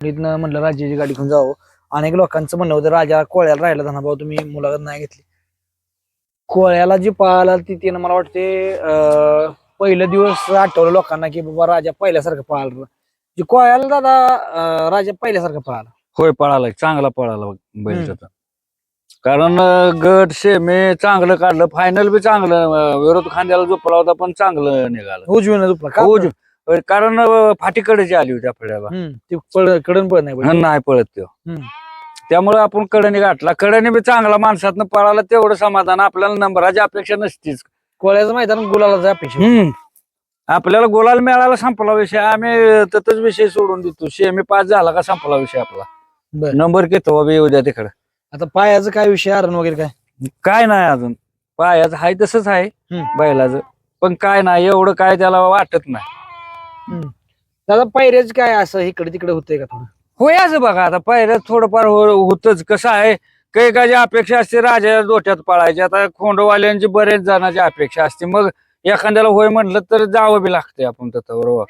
इथनं म्हणलं राजाची गाडी घेऊन जावं. अनेक लोकांचं म्हणणं होतं राजा कोळ्याला राहिला धना भाऊ, तुम्ही मुलाखत नाही घेतली. कोळ्याला जी पळाला ती तिनं मला वाटते पहिलं दिवस आठवलं लोकांना की बाबा राजा पहिल्यासारखं पळाला. जी कोळ्याला दादा राजा पहिल्यासारखं पळाला. होय, पळाला चांगला पळाला बैल त्याचा. कारण गट शेमे चांगलं काढलं, फायनल बी चांगलं, विरोध खांद्याला झोपला होता पण चांगलं निघालं. उजवीनं झोपला कारण फाटीकडेची आली होती आपल्याला. ती कडन पळत नाही बैल. नाही पळत तो. त्यामुळे आपण कडनी गाठला, कडनी बी चांगला माणसातनं पळाला, तेवढं समाधान. आपल्याला नंबराची अपेक्षा नसतीच. कोळ्याचं मैदान गुलाला अपेक्षा. आपल्याला गुलाल मिळाला, संपला विषय. आम्ही ततच विषय सोडून देतो. शेमी पास झाला का संपला विषय आपला. बरं. नंबर घेतो बाबा येऊ द्या तिकडे. आता पायाचं काय विषय, आरण वगैरे काय? काय नाही अजून, पायाचं हाय तसंच आहे बैलाचं, पण काय नाही एवढं काय त्याला वाटत नाही. दादा पायऱ्याच काय असं इकडे तिकडे होतंय का थोडं? होय असं बघा, आता पायऱ्यात थोडंफार होतच. कसं आहे, काही काही अपेक्षा असते राजा डोट्यात पळायची. आता खोंडवाल्यांची बरेच जणांची अपेक्षा असते, मग एखाद्याला होय म्हटलं तर जावं बी लागतंय आपण त्याच्यावर.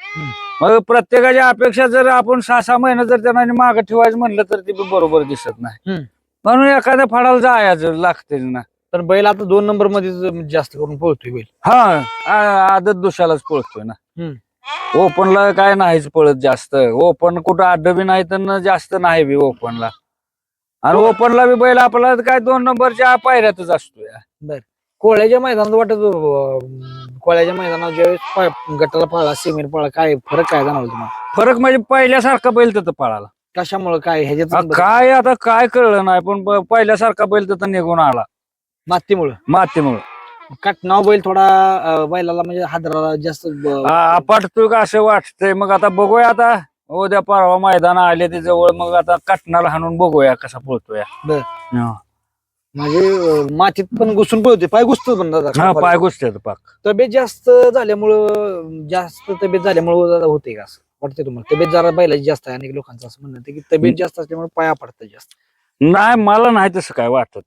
मग प्रत्येकाची अपेक्षा जर आपण 6-6 महिने जर त्यांना मागं ठेवायचं म्हणलं तर ते बरोबर दिसत नाही. म्हणून एखाद्या फळाला जायचं लागते ना. तर बैल आता 2 नंबर मध्ये जास्त करून पळतोय बैल. आदत दुशालाच पळतोय ना. ओपनला काय नाहीच पळत जास्त. ओपन कुठं अड्ड बी नाही तर जास्त नाही बी ओपनला. आणि ओपनला बी बैल आपला काय 2 नंबरच्या पायऱ्यातच असतोय. बर, कोळ्याच्या मैदानात वाटत, कोळ्याच्या मैदानात ज्यावेळेस गटाला पळाला, सेमीला पळाला, काय फरक काय जाणवला तुम्हाला? फरक म्हणजे पहिल्यासारखा बैल तिथं पळाला. कशामुळे काय ह्याच्यात? काय आता काय कळलं नाही, पण पहिल्यासारखा बैल तिथं निघून आला. मातीमुळे कटनाव बैल थोडा बैलाला म्हणजे हादराला जास्त आपटतोय का असं वाटतंय. मग आता बघूया, आता उद्या परवा मैदान आले ते जवळ, मग आता कटनाला हाणून बघूया कसा पळतोय. म्हणजे मातीत पण घुसून पळतोय, पाय घुसतो पण दादा. पाय घुसते पाक. तब्येत जास्त झाल्यामुळं होते का असं वाटतंय तुम्हाला? तब्येत जरा बैलाची जास्त आहे, अनेक लोकांचं असं म्हणणं की तब्येत जास्त असल्यामुळे पाया पडतात जास्त. नाही, मला नाही तसं काय वाटत.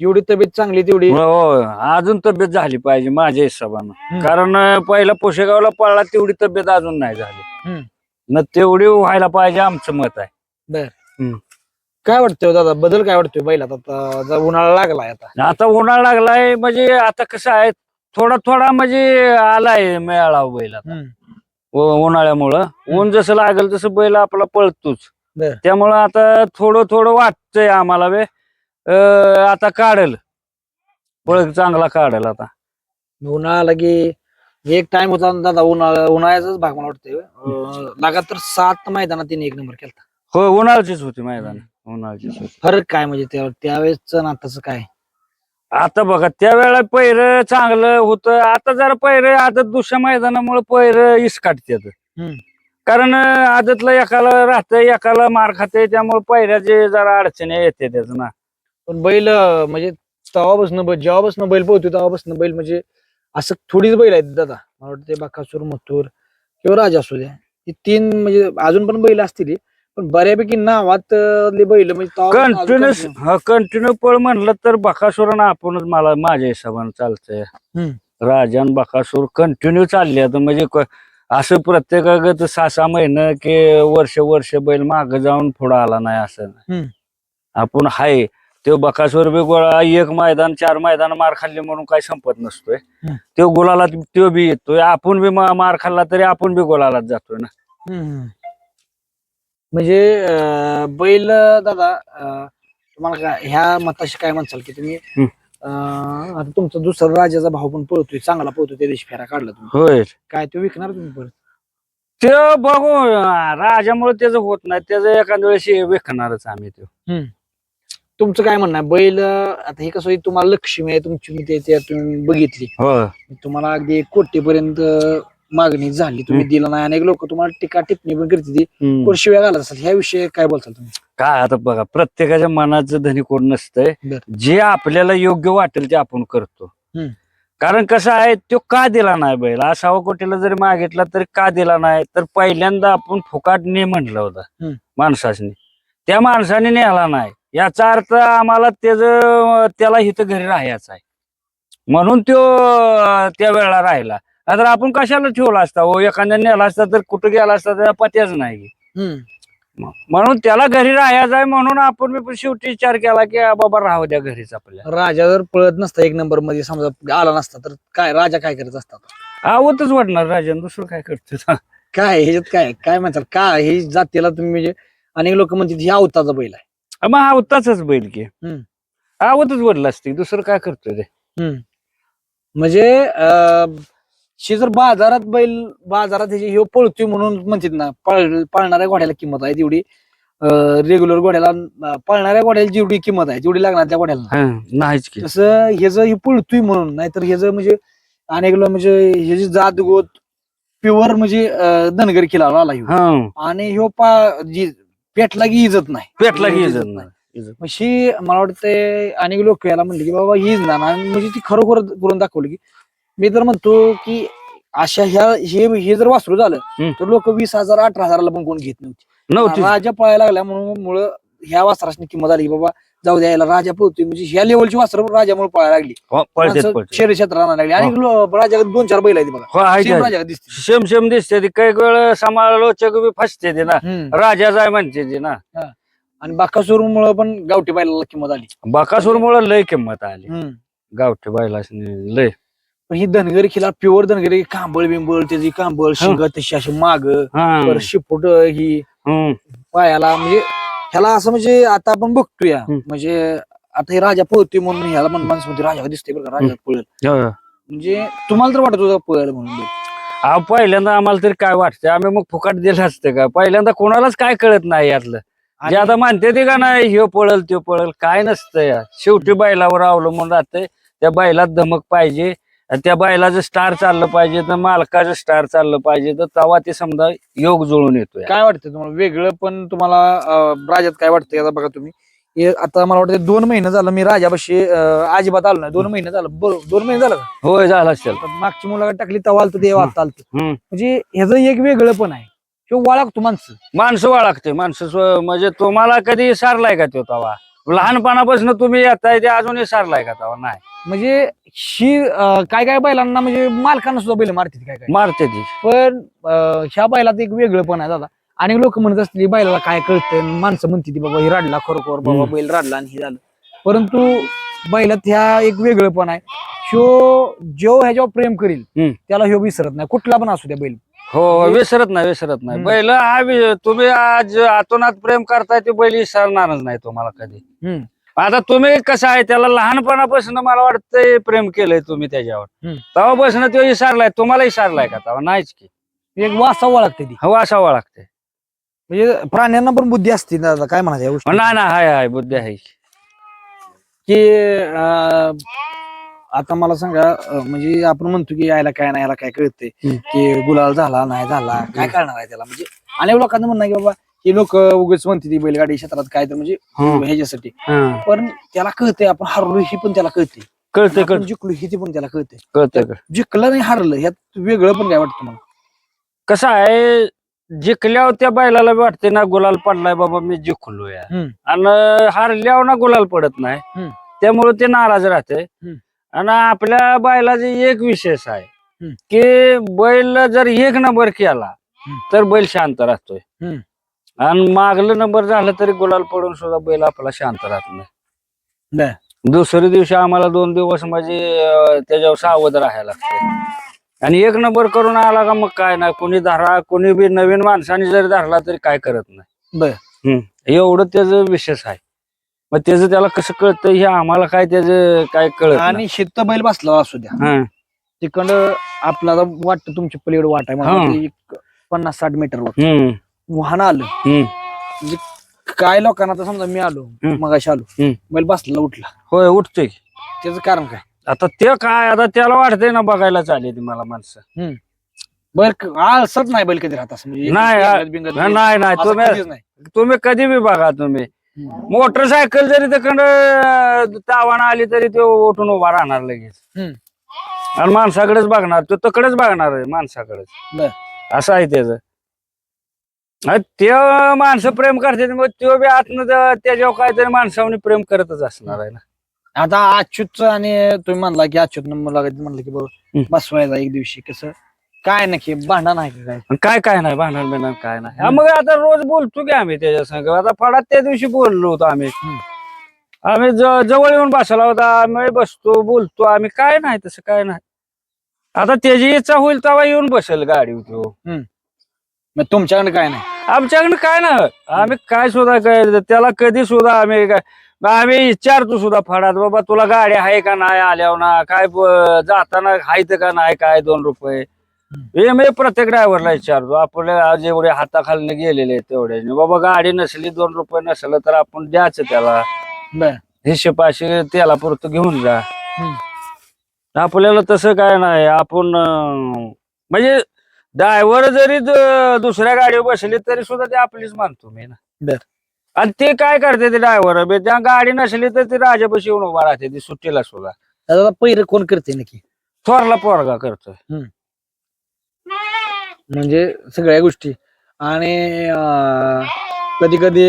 एवढी तब्येत चांगली तेवढी अजून तब्येत झाली पाहिजे माझ्या हिशोबानं. कारण पहिला पोशेगावला पळला तेवढी तब्येत अजून नाही झाली ना, तेवढी व्हायला पाहिजे आमचं मत आहे. बर, काय वाटतंय दादा, बदल काय वाटतोय बैलात? आता उन्हाळा लागलाय, आता उन्हाळा लागलाय, म्हणजे आता कसं आहे, थोडा थोडा म्हणजे आलाय मिळाला बैल आता उन्हाळ्यामुळं. ऊन जसं लागेल तसं बैल आपला पळतोच. त्यामुळं आता थोडं थोडं वाटतंय आम्हाला आता काढेल पळक, चांगला काढेल आता. उन्हाळा की एक टाइम होता दादा, उन्हाळ्याचाच भाग मला वाटतंय. लगातार 7 मैदानात तिने 1 नंबर केला. हो, उन्हाळ्याचीच होती मैदान, उन्हाळ्याचीच होती. फरक काय म्हणजे त्यावेळेस नाताच काय? आता बघा, त्यावेळेला पैर चांगलं होतं. आता जरा पैर आता दुसऱ्या मैदानामुळे पैर इसकाटतात. कारण आदतला एकाला राहतंय, एकाला मार खाते, त्यामुळे पैऱ्याचे जरा अडचणी येते त्याच ना. पण बैल म्हणजे जेव्हापासून बैल पोहतोय तेव्हापासून बैल म्हणजे असं थोडीच बैल आहेत दादा. मला वाटतं बकासूर, मथुर किंवा राजा असू द्या, ही 3 म्हणजे अजून पण बैल असतील, पण बऱ्यापैकी नावात बैल म्हणजे कंटिन्यू पळ म्हणलं तर बकासूर आपणच मला माझ्या हिशोबाने चालतंय. राजा आणि बकासूर कंटिन्यू चालले आता, म्हणजे असं प्रत्येकागत 6-6 महिने की वर्ष बैल माग जाऊन पुढे आला नाही असं. आपण हाय तो बकासूर बी गोळा, 1 मैदान 4 मैदान मार खाल्ली म्हणून काय संपत नसतोय. तो गोलाला तो बी येतोय, आपण बी मार खाल्ला तरी आपण बी गोलालाच जातोय ना. म्हणजे बैल दादा, तुम्हाला ह्या मताशी काय म्हणसाल की तुम्ही आता तुमचा दुसरा राजाचा भाऊ पण पळतोय, चांगला पळतोय, त्या दिवशी फेरा काढला तुम्ही, होय काय तो विकणार तुम्ही परत? ते बघू, राजामुळे त्याचं होत नाही, त्याचं एखाद्या वेळेस विकणारच आम्ही. तो तुमचं काय म्हणणं आहे? बैल आता हे कसं, तुम्हाला लक्ष्मी आहे तुमची, तुम्ही बघितली, तुम्हाला अगदी 1 कोटीपर्यंत मागणी झाली, तुम्ही दिला नाही. अनेक लोक तुम्हाला टीका टिप्पणी पण करते, पण शिव्या घालत असतात. ह्या विषयी काय बोलताल तुम्ही? काय आता बघा, प्रत्येकाच्या मनाचं धनी कोण नसतंय. जे आपल्याला योग्य वाटेल ते आपण करतो. कारण कसं आहे, तो का दिला नाही बैल, 6 कोटीला जरी मागितला तरी का दिला नाही, तर पहिल्यांदा आपण फुकाटने म्हटलं होतं माणसाने, त्या माणसाने नेला नाही, याचा अर्थ आम्हाला त्याला इथं घरी राहायचं आहे म्हणून तो त्या वेळेला राहिला. आता आपण कशाला ठेवला असता, एखाद्या नेला असता तर कुठं गेला असता, त्याला पत्याच नाही. म्हणून त्याला घरी राहायचं आहे म्हणून आपण मी पण शेवटी विचार केला की बाबा राहू द्या घरीच आपल्या. राजा जर पळत नसता 1 नंबर मध्ये समजा आला नसता तर काय राजा काय करत असता? आवतच वाटणार राजान दुसरं काय करतो. काय ह्याच्यात काय काय म्हणतात का हे जातीला तुम्ही म्हणजे अनेक लोक म्हणतात ही अवताचा बैल आहे. मग आवताच बैल की हम्म. आवतच वडलं असते दुसरं काय करतोय ते. म्हणजे शे जर बाजारात ह्यो पळतोय म्हणून म्हणतात ना पाळणाऱ्या घोड्याला किंमत आहे तेवढी रेग्युलर घोड्याला पाळणाऱ्या घोड्याला जेवढी किंमत आहे तेवढी लागणार त्या घोड्याला नाहीच की. तसं ह्याचं हे पळतोय म्हणून नाहीतर ह्याचं म्हणजे अनेक म्हणजे ह्याची जात गोत प्युअर म्हणजे धनगरी खिलार आला ह्यो. आणि ह्यो पेटला की इजत नाही. पेटला की इजत नाही. म्हणजे मला वाटतंय अनेक लोक याला म्हणले की बाबा हीच ना म्हणजे ती खरोखर करून दाखवली की मी तर म्हणतो की अशा हे जर वासरू झालं तर लोक 20,000 18,000ला पण कोण घेत नव्हती. राजा पळायला लागल्या म्हणून ह्या वासराची किंमत आली बाबा जाऊ द्यायला राजा पळतोय म्हणजे ह्या लेवलची वासर राजामुळे पळायला लागली. शहरी क्षेत्रात राहणार लागली आणि राजा 2-4 बैल आहेत बघा राजा दिसते शेम दिसते ती काही वेळ समालोचक बी फसते ते ना राजा जाय म्हणते ते ना. आणि बाकासूरमुळे पण गावठी बैलाला किंमत आली. बाकासूरमुळे लय किंमत आली गावठी बैला लय. पण ही धनगरी खिलार प्युअर धनगरी कांबळ बिंबळ त्याची कांबळ शिंग तशी अशी माग शिपूट ही पायाला म्हणजे ह्याला असं म्हणजे आता आपण बघतोय म्हणजे आता हे राजा पळतोय म्हणून ह्याला माणसं म्हणते राजा दिसते बरं का राजा पळेल म्हणजे तुम्हाला तर वाटत होतं पळेल म्हणून. पहिल्यांदा आम्हाला तरी काय वाटतं आम्ही मग फुकाट दिलं असतं का पहिल्यांदा कोणालाच काय कळत नाही यातलं जे आता म्हणते ते का नाही ह्यो पळल त्यो पळल काय नसतं या. शेवटी बैलावर अवलंबून राहतंय. त्या बैलात धमक पाहिजे त्या बैलाचं स्टार चाललं पाहिजे तर मालकाचं स्टार चाललं पाहिजे तर तेव्हा ते समजा योग जुळून येतोय. काय वाटतं तुम्हाला वेगळं पण तुम्हाला राजात काय वाटतं आता बघा तुम्ही आता मला वाटतं 2 महिने झालं मी राजापाशी अजिबात आलो नाही. 2 महिने झालं 2 महिने झालं का? होय झालं असेल. मागची मुलाखत टाकली तेव्हा आलतं ते वाचता आलतं म्हणजे ह्याचं एक वेगळं पण आहे तो वाळगतो माणसं वाळगते माणसं म्हणजे तुम्हाला कधी सारलाय का तो तवा लहानपणापासून तुम्ही येताय ते अजूनही सारलाय का तवा नाही. म्हणजे काय काय बैलांना म्हणजे मालकांना सुद्धा बैल मारते काय काय मारते ती पण ह्या बैलात एक वेगळं पण आहे दादा. अनेक लोक म्हणत असतील बैलाला काय कळतंय माणसं म्हणते ती बाबा ही रडला खरोखर बाबा बैल रडला आणि हे झालं परंतु बैलात ह्या एक वेगळं पण आहे. जो ह्याच्यावर प्रेम करील त्याला ह्यो विसरत नाही कुठला पण असू द्या बैल. हो विसरत नाही बैल तुम्ही आज आतोनात प्रेम करताय ते बैल विसरणारच नाही तुम्हाला कधी. आता तुम्ही कसं आहे त्याला लहानपणापासून मला वाटतंय प्रेम केलंय तुम्ही त्याच्यावर तेव्हापासून तो विसरलाय तुम्हाला विसरलाय का तेव्हा नाहीच की. एक वासावं लागते ती वासावं लागते म्हणजे प्राण्यांना पण बुद्धी असते दादा काय म्हणायचं नाही हाय बुद्धी आहे की आता मला सांगा म्हणजे आपण म्हणतो की यायला काय नाही याला काय कळतंय की गुलाल झाला नाही झाला काय करणार आहे त्याला म्हणजे अनेक लोकांना म्हणणं की बाबा ही लोक उगाच म्हणते ती बैलगाडी क्षेत्रात काय तर म्हणजे ह्याच्यासाठी पण त्याला कळतंय आपण हरलो ही पण त्याला कळते जिंकलो ही पण त्याला कळते जिंकलं नाही हरलं ह्यात वेगळं पण काय वाटतं मला. कसं आहे जिंकल्यावर त्या बैलाला वाटते ना गुलाल पडलाय बाबा मी जिंकलो या आणि हारल्यावर ना गुलाल पडत नाही त्यामुळे ते नाराज राहते. आणि आपल्या बैलाचे एक विशेष आहे की बैल जर 1 नंबर केला तर बैल शांत राहतोय आणि मागलं नंबर झालं तरी गुलाल पडून सुद्धा बैल आपला शांत राहत नाही. दुसऱ्या दिवशी आम्हाला 2 दिवस म्हणजे त्याच्यावर सावध राहायला लागते आणि 1 नंबर करून आला का मग काय नाही कोणी धरा कोणी बी नवीन माणसाने जरी धरला तरी काय करत नाही. एवढं त्याचं विशेष आहे. मग त्याचं त्याला कसं कळतं हे आम्हाला काय त्याचं काय कळत आणि शेत बैल बसला असू द्या तिकडं आपल्याला वाटतं तुमच्या पलीकडे वाट आहे 50-60 मीटरवर वाहन आलं म्हणजे काय लोकांना तर समजा मी आलो मगाशी आलो बैल बसला उठला होय उठतोय त्याचं कारण काय आता ते काय आता त्याला वाटतंय ना बघायला चालेल मला माणसं बैल आळसत नाही बैल कधी राहत असं म्हणजे नाही तुम्ही कधी बी बघा तुम्ही मोटरसायकल जरी तिकडं तावाना आली तरी तो उठून उभा राहणार लगेच आणि माणसाकडेच बघणार तो तकडेच बघणार आहे माणसाकडेच असं आहे त्याचं. ते माणसं प्रेम करते मग तो बी आतनं त्याच्यावर काहीतरी माणसाने प्रेम करतच असणार आहे ना. आता अच्युतचं आणि तुम्ही म्हणला की अच्युत मुलाखत म्हणलं की बरोबर बसवायचा एक दिवशी कसं काय नक्की भांडण आहे का काय? काय काय नाही भांडण बिंडण काय नाही हा, मग आता रोज बोलतो की आम्ही त्याच्या संग. आता फडात त्या दिवशी बोललो होतो आम्ही. आम्ही जवळ येऊन बसला होता, आम्ही बसतो बोलतो आम्ही, काय नाही तसं काय नाही. आता त्याची इच्छा होईल तेव्हा येऊन बसेल गाडी तो. मग तुमच्याकडे काय नाही? आमच्याकडे काय नाही, आम्ही काय सुद्धा काय त्याला कधी सुद्धा आम्ही काय आम्ही विचारतो सुद्धा फडात, बाबा तुला गाडी आहे का नाही आल्यावर ना, काय जाताना हायत का नाही, काय 2 रुपये हे मी प्रत्येक ड्रायव्हरला विचारतो. आपल्या जेवढे हाताखालने गेलेले तेवढे, बाबा गाडी नसली 2 रुपये नसलं तर आपण द्यायचं त्याला, बर. हिशोबाशी त्याला पुरतं घेऊन जा. आपल्याला तसं काय नाही, आपण म्हणजे ड्रायव्हर जरी दुसऱ्या गाडीवर बसले तरी सुद्धा ते आपलीच मानतो मी ना. बर. आणि ते काय करते ते ड्रायव्हर, त्या गाडी नसली तर ते राजापाशी येऊन उभा राहते ती सुट्टीला सुद्धा. आता पहिलं कोण करते नक्की? थोरला पोरगा करतोय. म्हणजे सगळ्या गोष्टी. आणि कधी कधी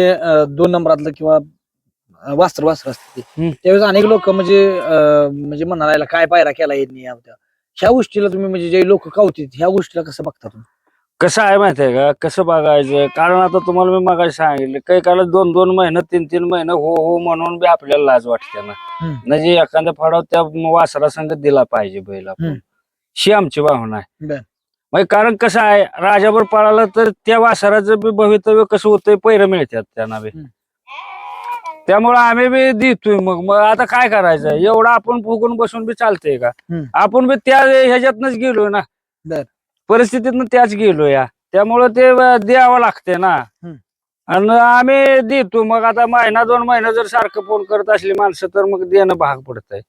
2 नंबरातलं किंवा वास्त्र असते त्यावेळेस अनेक लोक म्हणजे म्हणायला काय पायरा केला यांनी ह्या गोष्टीला तुम्ही म्हणजे जे लोक कावतील ह्या गोष्टीला कसं बघता तुम्ही? कसं आहे माहितीये का, कसं बघायचं, कारण आता तुम्हाला मी मगाशी सांगितलं काही काळ 2-2 महिने 3-3 महिने हो हो म्हणून बी आपल्याला लाज वाटते ना. म्हणजे एखाद्या फडाव त्या वासरा संग दिला पाहिजे बैल आपण, ही आमची भावना आहे. म्हणजे कारण कसं आहे, राजाभर पळाला तर त्या वासराचं बी भवितव्य कसं होतंय, पैर मिळतात त्यांना बी. त्यामुळे आम्ही बी देतोय. मग आता काय करायचं, एवढं आपण फुगून बसून बी चालतंय का? आपण बी त्या ह्याच्यातनच गेलोय ना, परिस्थितीतनं त्याच गेलोय. त्यामुळं ते द्यावं लागते ना. आणि आम्ही देतो. मग आता 1-2 महिना जर सारखं फोन करत असली माणसं तर मग देणं भाग पडतंय.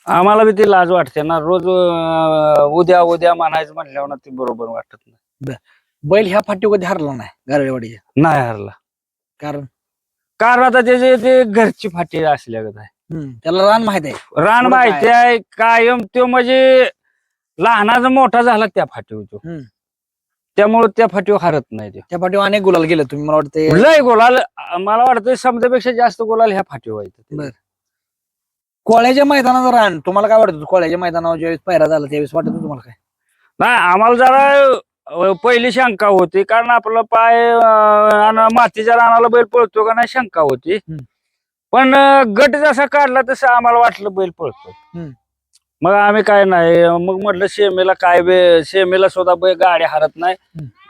आम्हाला बी ती लाज वाटते ना, रोज उद्या उद्या म्हणायचं म्हटल्यावर ना ते बरोबर वाटत नाही. बैल ह्या फाटी कधी हरला नाही गारवेवाडीच्या? नाही हरला. कारण आता त्याचे ते घरची फाटी असल्यागत आहे. त्याला रान माहित आहे, रान माहिती आहे कायम. तो म्हणजे लहानाचा मोठा झाला त्या फाटीवर तो, त्यामुळे त्या फाटीवर हरत नाही. त्या फाटीवर अनेक गुलाल गेले तुम्ही, मला वाटतं लय गोलाल. मला वाटतं समजापेक्षा जास्त गोलाल ह्या फाटीवर व्हायचं. कोळ्याच्या मैदानात रान तुम्हाला काय वाटतं? कोळ्याच्या मैदानावर ज्यावेळेस पायरा झाला त्यावेळेस वाटत तुम्हाला काय? नाही, आम्हाला जरा पहिली शंका होती, कारण आपला पाय मातीच्या रानाला बैल पळतो का नाही शंका होती. पण गट जसा काढला तसं आम्हाला वाटलं बैल पळतो. मग आम्ही काय नाही, मग म्हटलं शेमेला काय शेमेला सुद्धा बैल गाडी हरत नाही,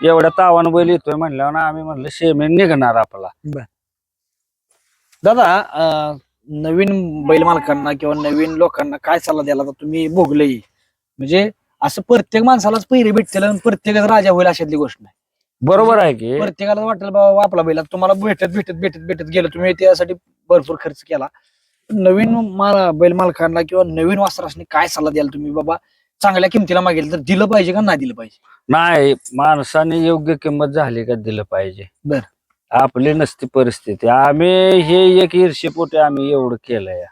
एवढ्या तावान बैल येतोय म्हणल्यावर आम्ही म्हटलं शेमे निघणार आपला. दादा, नवीन बैल मालकांना किंवा नवीन लोकांना काय सल्ला द्यायला तुम्ही भोगलंय? म्हणजे असं प्रत्येक माणसालाच पहिरे भेटतील आणि प्रत्येकाचा राजा होईल अशातली गोष्ट नाही. बरोबर आहे की, प्रत्येकाला वाटेल बाबा आपला बैल, तुम्हाला भेटत भेटत भेटत भेटत गेलं, तुम्ही त्यासाठी भरपूर खर्च केला. नवीन बैल मालकांना किंवा नवीन वासरांनी काय सल्ला द्याल तुम्ही? बाबा चांगल्या किमतीला मागेल तर दिलं पाहिजे का नाही दिलं पाहिजे? नाही, माणसाने योग्य किंमत झाली का दिलं पाहिजे. बर. आपली नसती परिस्थिती, आम्ही हे एक ईर्षेपोटी आम्ही एवढं केलंय.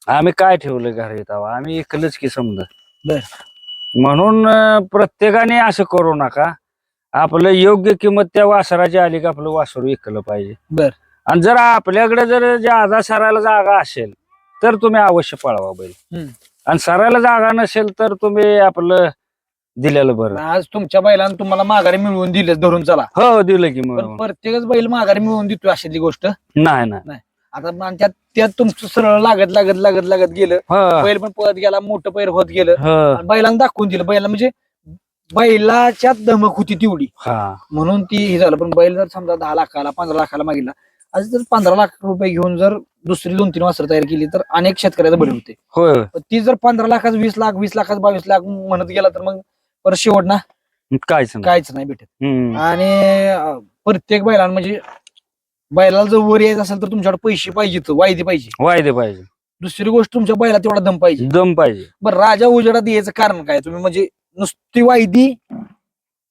आम्ही काय ठेवलं घरी तेव्हा, आम्ही ऐकलंच की समजा. म्हणून प्रत्येकाने असं करू नका, आपलं योग्य किंमत त्या वासराची आली का आपलं वासरू ऐकलं पाहिजे. आणि जर आपल्याकडे जर जागा सरायला जागा असेल तर तुम्ही अवश्य पळवा बैल, आणि सरायला जागा नसेल तर तुम्ही आपलं दिलेलं बरं. आज तुमच्या बैलानं तुम्हाला माघारी मिळवून दिलं धरून चला. हो, दिलं की. मग प्रत्येकच बैल माघारी मिळवून देतोय अशातली गोष्ट नाही. आता त्यात तुमचं सरळ लागत लागत लागत लागत गेलं, बैल पण पळत गेला, मोठं पैर होत गेलं, बैलांना दाखवून दिलं. बैला म्हणजे बैलाच्या धमक होती तेवढी, म्हणून ती हे झालं. पण बैल जर समजा 10 लाखाला 15 लाखाला मागितला, आज जर 15 लाख रुपये घेऊन जर दुसरी 2-3 वासरं तयार केली तर अनेक शेतकऱ्याचा बळी होते. ती जर 15 लाखाचं 20 लाख 20 लाखाचं 22 लाख म्हणत गेला तर मग परत शेवट ना काहीच नाही भेटत. आणि प्रत्येक बैलांना म्हणजे बैलाला जर वर यायचं असेल तर तुमच्याकडे पैसे पाहिजे, वायदे पाहिजे. दुसरी गोष्ट तुमच्या बैला तेवढा दम पाहिजे. बरं, राजा उजेडात यायचं कारण काय? तुम्ही म्हणजे नुसती वायदी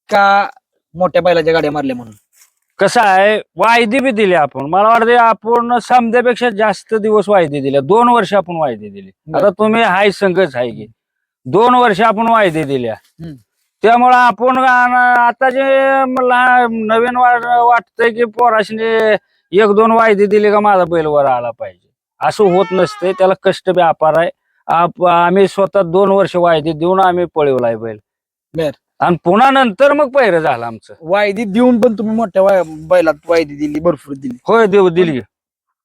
का मोठ्या बैलाच्या गाड्या मारल्या म्हणून? कसं आहे, वायदे बी दिले आपण. मला वाटतं आपण समजापेक्षा जास्त दिवस वायदे दिले. 2 वर्ष आपण वायदे दिले. आता तुम्ही हाय संघच आहे की 2 वर्ष आपण वायदे दिल्या. त्यामुळे आपण आता जे मला नवीन वाटतंय की पोराशने 1-2 वायदे दिले का माझा बैल वर आला पाहिजे, असं होत नसते. त्याला कष्ट बी अपार आहे. आम्ही स्वतः 2 वर्ष वायदे देऊन आम्ही पळवलाय बैल. बर. आणि पुन्हा नंतर मग पहिरं झालं आमचं. वायदी देऊन पण तुम्ही मोठ्या बैलात वायदी दिली, भरपूर दिली, होय देऊ दिली.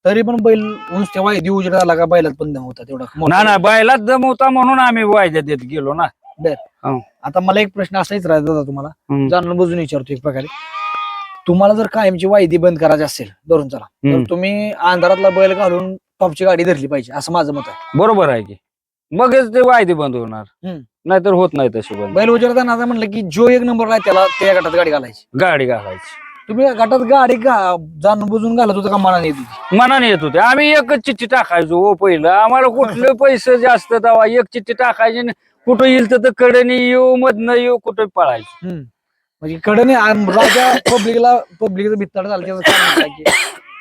तरी पण बैल नुसत्या वायदी उजेड आला का बैलात पण दम होता तेवढा मोठा? ना बैलात दम होता म्हणून आम्ही वायद्या देत गेलो ना. बर. हो. आता मला एक प्रश्न असाच राहत होता तुम्हाला, हम्म. जाणून बुजून विचारतो एक प्रकारे. तुम्हाला जर कायमची वायदी बंद करायची असेल धरून चला, तर हम्म. तुम्ही अंधारातला बैल घालून टॉपची गाडी धरली पाहिजे, असं माझं मत आहे. बरोबर आहे की मगच ते वायदे बंद होणार, हम्म. नाहीतर होत नाही तशी बंद. बैल उजेडताना आता म्हणलं की जो एक नंबरला आहे त्याला त्या गटात गाडी घालायची. गाडी घालायची. तुम्ही गटात गाडी जाणून बुजून घालत होता का मनाने येत होती? मनाने येत होते. आम्ही एकच चिठ्ठी टाकायचो हो पहिलं. आम्हाला कुठले पैसे जास्त दवा, एक चिठ्ठी टाकायची आणि कुठं येईल तर चिठ्ठी येऊ, मधनं येऊ, कुठं पळायचं. म्हणजे कडनी राजा पब्लिकचा भित्ताड झाला त्याचं कारण काय की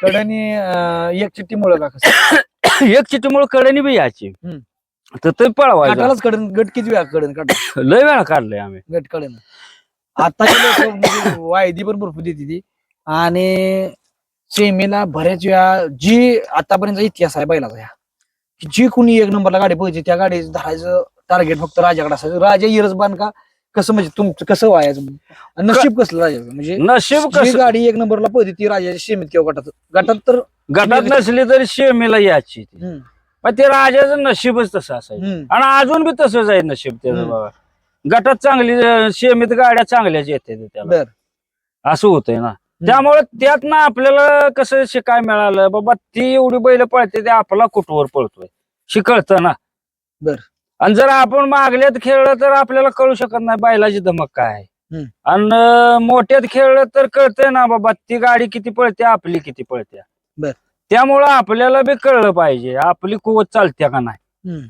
कडनी एक चिठ्ठी मुळे का कसं एक चिठ्ठीमुळे कडणी बी यायची तर ते पळवायचं. गटालाच कडन गट किती वेळा कडन काढ लय वेळा काढलंय आम्ही गट कडन. आताचे लोक म्हणजे वायदी पण भरपूर देते ती, आणि सेमीला बऱ्याच वेळा जी आतापर्यंत इतिहास आहे बैलाचा ह्या, की जी कुणी एक नंबरला गाडी पाहिजे त्या गाडी धरायचं टार्गेट फक्त राजाकडे असायचं. राजा इरजबान का कसं, म्हणजे तुमचं कसं व्हायचं, नशीब कसलं राजाचं, म्हणजे नशीब जी कसं. गाडी एक नंबरला पाहिजे ती राजाच्या सेमीत किंवा गटात तर गटात नसली तरी शेमीला यायची. पण ते राजाचं नशीबच तसं असायचं, आणि अजून बी तसंच आहे नशीब त्याचं हम्म. बाबा. गटात चांगली शेमीत गाड्या चांगल्याच येते त्याला, बर. असं होतंय ना. त्यामुळे त्यात ना आपल्याला कसं शिकाय मिळालं बाबा, ती एवढी बैल पळते ते आपला कुठवर पळतोय शिकळतं ना. बर. आणि जर आपण मागल्यात खेळलं तर आपल्याला कळू शकत नाही बैलाची धमक काय आहे, आणि मोठ्यात खेळलं तर कळतंय ना बाबा ती गाडी किती पळते, आपली किती पळते. बर. त्यामुळं आपल्याला बी कळलं पाहिजे आपली कुवत चालते का नाही.